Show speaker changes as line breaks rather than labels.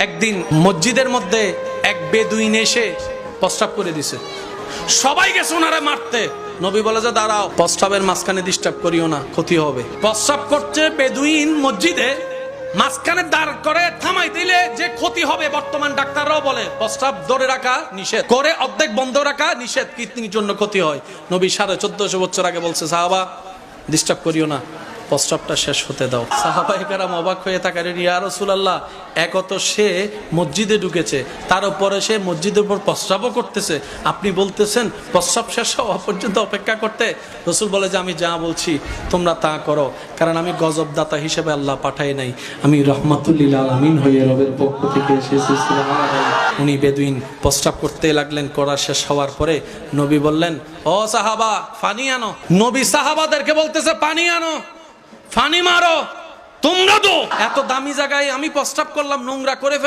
একদিন মসজিদের মধ্যে এক বেদুইন এসে প্রস্রাব করে দিছে, সবাই গেছে ওনারা মারতে। নবী বলে যে দাঁড়াও, প্রস্রাবের মাঝখানে ডিস্টার্ব করিও না, ক্ষতি হবে। প্রস্রাব করছে বেদুইন মসজিদে, মাঝখানে দাঁড় করে থামাই দিলে যে ক্ষতি হবে, বর্তমান ডাক্তাররাও বলে প্রস্রাব ধরে রাখা নিষেধ, করে অর্ধেক বন্ধ রাখা নিষেধ, কিডনির জন্য ক্ষতি হয়। নবী 1450 বছর আগে বলছে সাহাবা ডিস্টার্ব করিও না, প্রস্রাবটা শেষ হতে দাও। সাহাবায়ে কেরাম অবাক হয়ে থাকেন, ইয়া রাসূলুল্লাহ, একত সে মসজিদে ঢুকেছে, তার উপরে সে মসজিদের উপর প্রস্রাবও করতেছে, আপনি বলতেছেন প্রস্রাব শেষ হওয়া পর্যন্ত অপেক্ষা করতে? রাসূল বলে যে আমি যা বলছি তোমরা তা করো, কারণ আমি গজবদাতা হিসেবে আল্লাহ পাঠাই নাই, আমি রহমাতুল লিল আলামিন হয়ে রবের পক্ষ থেকে এসেছি। সুবহানাল্লাহ। উনি বেদুইন প্রস্রাব করতে লাগলেন, করা শেষ হওয়ার পরে নবী বললেন, ও সাহাবা পানি আনো। নবী সাহাবাদেরকে বলতেছে পানি আনো, পানি মারো, তোমরা তো এত দামি জায়গায় আমি প্রস্রাব করলাম, নোংরা করে